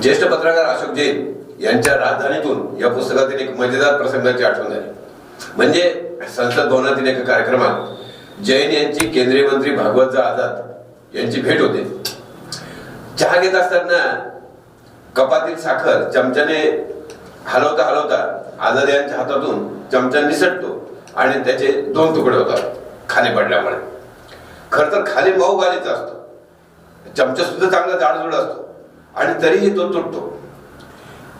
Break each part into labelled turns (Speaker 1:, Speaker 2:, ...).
Speaker 1: ज्येष्ठ पत्रकार अशोक जैन यांच्या राजधानीतून या पुस्तकातील एक मजेदार प्रसंगाची आठवण झाली. म्हणजे संसद भवनातील एका कार्यक्रमात जैन यांची केंद्रीय मंत्री भागवत आझाद यांची भेट होते. चहा घेत असताना कपातील साखर चमच्याने हलवता हलवता आझाद यांच्या हातातून चमचा निसटतो आणि त्याचे 2 तुकडे होतात खाली पडल्यामुळे. खर तर खाली मऊ गालीचा असतो, चमचा सुद्धा चांगला जाडजूड असतो आणि तरीही तो तुटतो.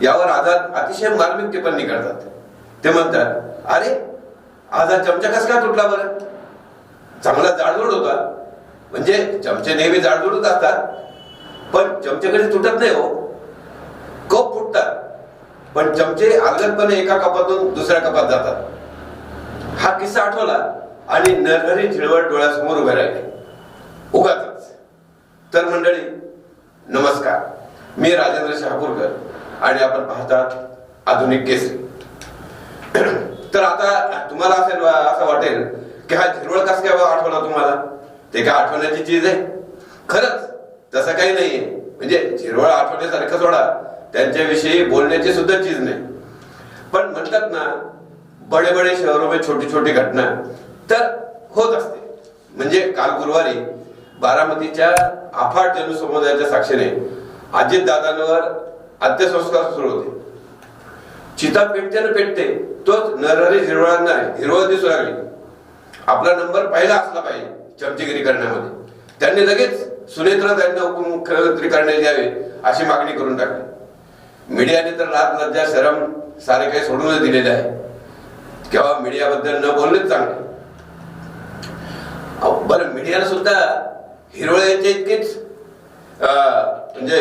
Speaker 1: यावर आझाद अतिशय मार्मिक टिप्पणी करतात. ते म्हणतात, अरे आझाद चमचा कसा काय तुटला बरं? चांगला जाडजूड होता. म्हणजे चमचे नेहमी जाडजूडच असतात, पण चमचे कधी तुटत नाही हो. कप फुटतात, पण चमचे अलगदपणे एका कपातून दुसऱ्या कपात जातात. हा किस्सा आठवला आणि नरहरी झिळवट डोळ्यासमोर उभे राहिले. उगाच तर मंडळी नमस्कार, मी राजेंद्र शहापूरकर आणि आपण पाहतात आधुनिक केसरी. तर आता तुम्हाला असं वाटेल की हा झिरवळ कसा काय आठवला तुम्हाला? ते काय आठवण्याची चीज आहे? खरंच तसं काही नाहीये. म्हणजे झिरवळ आठवण्यासारखं सोडा, त्यांच्याविषयी बोलण्याची सुद्धा चीज नाही. पण म्हणतात ना, बडे बडे शहरों में छोटी छोटी घटना तर होत असते. म्हणजे काल गुरुवारी बारामतीच्या अफाट जनसमुदायाच्या साक्षीने अजितदादांवर अंत्यसंस्कार सुरू होते. चिता पेटते ना पेटते, तोच नरहरी झिरवळांना हिरवळ दिसू लागली. आपला नंबर पहिला असला पाहिजे चमचेगिरी करण्यामध्ये. त्यांनी लगेच सुनेत्रा त्यांना उपमुख्यमंत्री करण्यात यावे अशी मागणी करून टाकली. मीडियाने तर लाज लज्जा शरम सारे काही सोडूनच दिलेले आहे. केव्हा मीडियाबद्दल न बोललेच चांगले. बरं, मीडियाला सुद्धा हिरवळ यांच्या इतकीच म्हणजे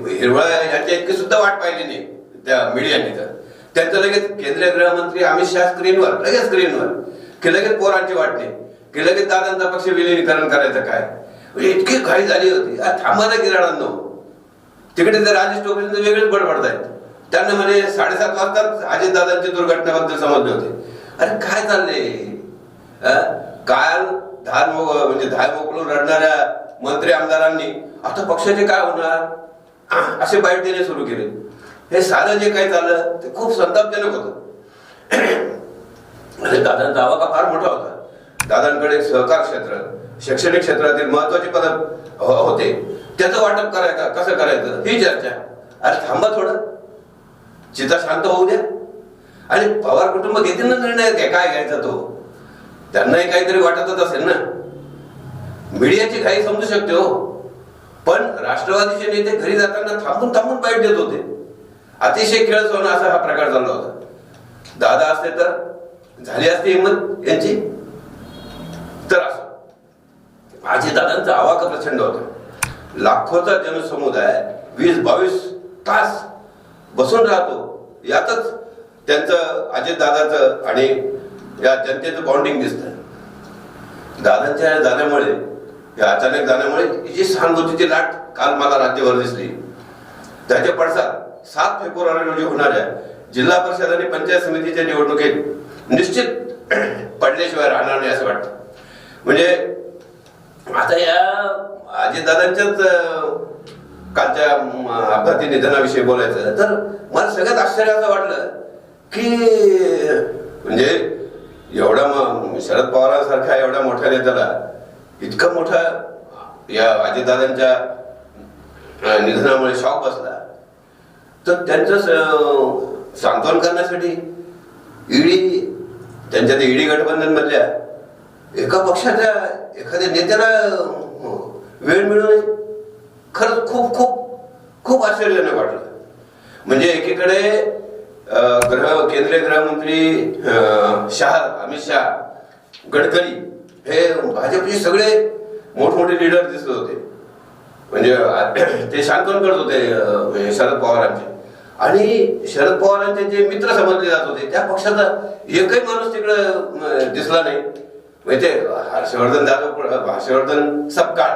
Speaker 1: हिरवळ यांच्या इतकी सुद्धा वाट पाहिली नाही त्या मीडियाने. तर त्यांचं लगेच केंद्रीय गृहमंत्री अमित शहा स्क्रीनवर की लगेच पोरांची वाट नाही की लगेच दादांचा पक्ष विलिनीकरण करायचं काय. म्हणजे इतकी घाई झाली होती. थांबा ना गिराडांनो, तिकडे तर राजेश टोपेंचं वेगळेच बडबडतायत. त्यांना म्हणे 7:30 वाजताच अजितदादांची दुर्घटनेबद्दल समजले होते. अरे काय चालले? काल धार मोकळून रडणाऱ्या मंत्री आमदारांनी आता पक्षाचे काय होणार असे बाईट देणे सुरू केले. हे सारं जे काही चाललं ते खूप संतापजनक होतं. दादांचा आवाका फार मोठा होता. दादांकडे सहकार क्षेत्र, शैक्षणिक क्षेत्रातील महत्वाचे पद होते. त्याचं वाटप कसं करायचं ही चर्चा. अरे थांबा थोडं, चिता शांत होऊ द्या. आणि पवार कुटुंब घेतील ना निर्णय काय घ्यायचा तो. त्यांनाही काहीतरी वाटतच असेल ना. मीडियाची घाई समजू शकते हो, पण राष्ट्रवादीचे नेते घरी जाताना थांबून थांबून बाईट देत होते. अतिशय खेळसोना असा हा प्रकार चालला होता. दादा असते तर झाली असती हिंमत यांची. तर असं अजितदादांचा आवाका प्रचंड होता. लाखोचा जनसमुदाय 20-22 तास बसून राहतो. यातच त्यांचं अजितदादाचं आणि या जनतेचं बॉन्डिंग दिसतं. दादांच्या जाण्यामुळे, या अचानक जाण्यामुळे जी सहानुभूतीची लाट काल मला राज्यभर दिसली, त्याचे पडसाद 7 फेब्रुवारी रोजी होणाऱ्या जिल्हा परिषद आणि पंचायत समितीच्या निवडणुकीत निश्चित पडल्याशिवाय राहणार नाही असं वाटतं. म्हणजे आता या अजितदादांच्याच कालच्या अपघाती निधनाविषयी बोलायचं तर मला सगळ्यात आश्चर्य असं वाटलं की म्हणजे एवढा शरद पवारांसारख्या एवढ्या मोठ्या नेत्याला इतका मोठा या अजितदादांच्या निधनामुळे शॉक बसला. तर त्यांचं सांत्वन करण्यासाठी ईडी, त्यांच्या ते ईडी गठबंधन मधल्या एका पक्षाच्या एखाद्या नेत्याला वेळ मिळू नये, खरंच खूप खूप खूप आश्चर्यजनक वाटलं. म्हणजे एकीकडे केंद्रीय गृहमंत्री अमित शहा, गडकरी हे भाजपचे सगळे मोठमोठे लीडर दिसत होते. म्हणजे ते सांत्वन करत होते शरद पवारांचे. आणि शरद पवारांचे जे मित्र समजले जात होते त्या पक्षाचा एकही माणूस तिकडे दिसला नाही. म्हणजे हर्षवर्धन सपकाळ,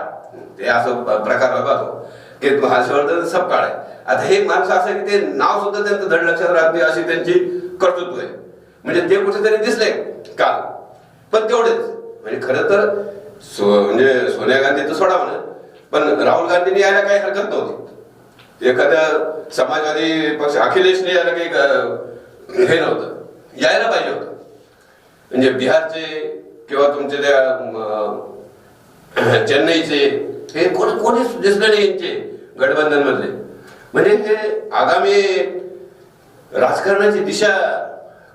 Speaker 1: ते असं प्रकार बघतो की हर्षवर्धन सपकाळ आहे. आता हे माणसं असं की ते नाव सुद्धा त्यांचं धड लक्षात राहत नाही अशी त्यांची कर्तृत्व आहे. म्हणजे ते कुठेतरी दिसले काल, पण तेवढेच. म्हणजे खरं तर म्हणजे सोनिया गांधी तर सोडा म्हणा, पण राहुल गांधींनी यायला काही हरकत नव्हती. एखाद्या समाजवादी पक्ष अखिलेशने याला काही हे नव्हतं, यायला पाहिजे होतं. म्हणजे बिहारचे किंवा तुमचे त्या चेन्नईचे हे कोणीच दिसलं नाही यांचे गठबंधन मधले. म्हणजे हे आगामी राजकारणाची दिशा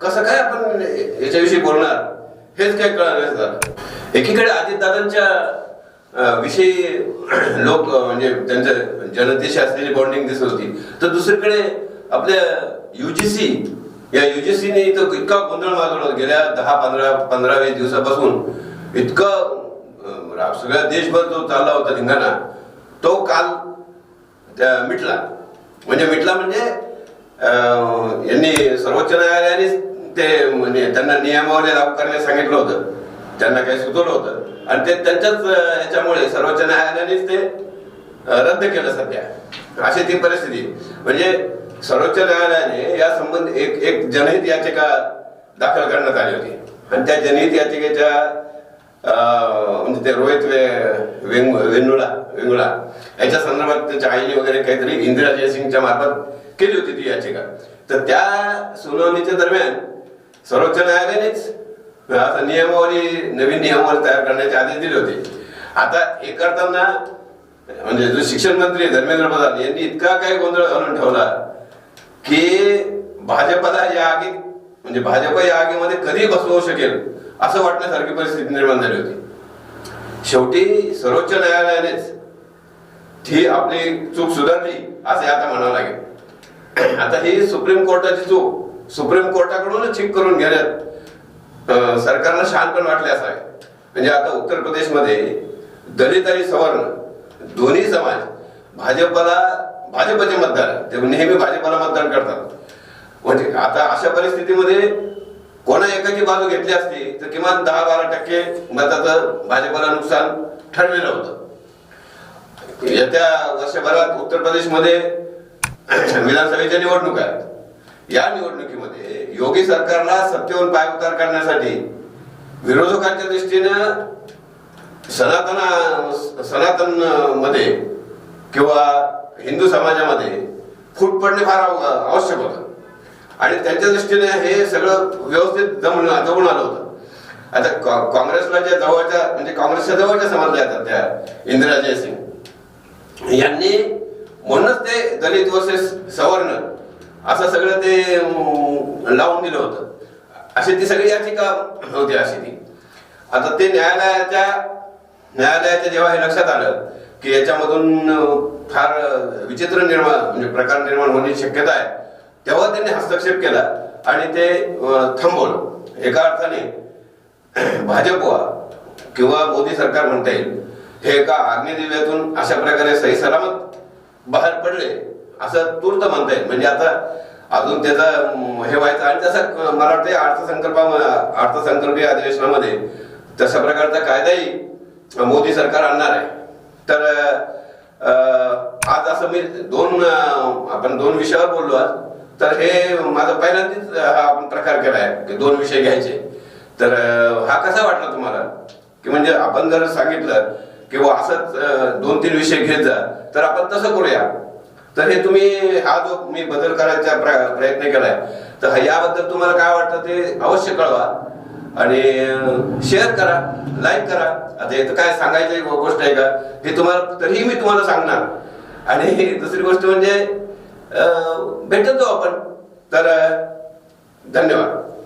Speaker 1: कसं काय आपण याच्याविषयी बोलणार हेच काय कळणार झालं. एकीकडे अजितदादांच्या विषयी लोक म्हणजे त्यांच्या जनतेशी असलेली बॉन्डिंग दिसत होती, तर दुसरीकडे आपल्या युजीसीने तो इतका गोंधळ माजवला गेल्या 10-15-20 दिवसापासून. इतकं सगळ्या देशभर जो चालला होता धिंगाणा, तो काल मिटला. म्हणजे यांनी सर्वोच्च न्यायालयाने ते म्हणजे त्यांना नियमावली लागू करण्यास सांगितलं होतं, त्यांना काही सुचवलं होतं, आणि ते त्यांच्याच याच्यामुळे सर्वोच्च न्यायालयानेच ते रद्द केलं सध्या. अशी ती परिस्थिती. म्हणजे सर्वोच्च न्यायालयाने या संबंधी एक जनहित याचिका दाखल करण्यात आली होती, आणि त्या जनहित याचिकेच्या म्हणजे ते रोहित वेंगुळा याच्या संदर्भात त्याच्या आईने वगैरे काहीतरी इंदिरा जयसिंगच्या मार्फत केली होती ती याचिका. तर त्या सुनावणीच्या दरम्यान सर्वोच्च न्यायालयानेच नवीन नियमावली तयार करण्याचे आदेश दिले होते. आता हे करताना म्हणजे जो शिक्षण मंत्री धर्मेंद्र प्रधान यांनी इतका काही गोंधळ घालून ठेवला की भाजपला या आगीत म्हणजे भाजप या आगीमध्ये कधी बसवू शकेल असं वाटण्यासारखी परिस्थिती निर्माण झाली होती. शेवटी सर्वोच्च न्यायालयानेच ही आपली चूक सुधारली असे आता म्हणावं लागेल. आता ही सुप्रीम कोर्टाची चूक सुप्रीम कोर्टाकडूनच ठीक करून घेण्यात सरकारला शहाणपण वाटले असावे. म्हणजे आता उत्तर प्रदेशमध्ये दलित आणि सवर्ण दोन्ही समाज भाजपचे मतदार ते नेहमी भाजपला मतदान करतात. म्हणजे आता अशा परिस्थितीमध्ये कोणा एकाची बाजू घेतली असती तर किमान 10-12% मताचं भाजपला नुकसान ठरलेलं होतं. येत्या वर्षभरात उत्तर प्रदेशमध्ये विधानसभेच्या निवडणुका आहेत. या निवडणुकीमध्ये योगी सरकारला सत्तेवरून पायउतार करण्यासाठी विरोधकांच्या दृष्टीनं सनातन मध्ये किंवा हिंदू समाजामध्ये फूट पडणे फार आवश्यक होतं, आणि त्यांच्या दृष्टीने हे सगळं व्यवस्थित जमून आलं होतं. आता काँग्रेसला ज्या जवळच्या म्हणजे काँग्रेसच्या जवळच्या समजल्या जातात त्या इंदिरा जयसिंग यांनी म्हणूनच ते दलित वर्सेस सवर्ण असं सगळं ते लावून दिलं होतं. अशी ती सगळी याचिका होती अशी ती. आता ते न्यायालयाच्या जेव्हा हे लक्षात आलं की याच्यामधून फार विचित्र म्हणजे प्रकार निर्माण होण्याची शक्यता आहे, तेव्हा त्यांनी हस्तक्षेप केला आणि ते थांबवलं. एका अर्थाने भाजप किंवा मोदी सरकार म्हणता येईल हे एका अग्निदिव्यातून अशा प्रकारे सही सलामत बाहेर पडले असं तूर्त म्हणता येईल. म्हणजे आता अजून त्याचा हे व्हायचं, आणि तसं मला वाटतं अर्थसंकल्पीय अधिवेशनामध्ये तशा प्रकारचा कायदाही मोदी सरकार आणणार आहे. तर आज असं मी आपण दोन विषयावर बोललो आज, तर हे माझा पहिल्यांदाच आपण प्रकार केलाय की 2 विषय घ्यायचे. तर हा कसा वाटला तुम्हाला की म्हणजे आपण जर सांगितलं किंवा असंच 2-3 विषय घेत जा तर आपण तसं करूया. तर हे तुम्ही हा जो मी बदल करायचा प्रयत्न केलाय तर याबद्दल तुम्हाला काय वाटतं ते अवश्य कळवा आणि शेअर करा, लाईक करा. आता हे तर काय सांगायची गोष्ट आहे का, हे तुम्हाला तरीही मी तुम्हाला सांगणार. आणि दुसरी गोष्ट म्हणजे भेटत जाऊ आपण. तर धन्यवाद.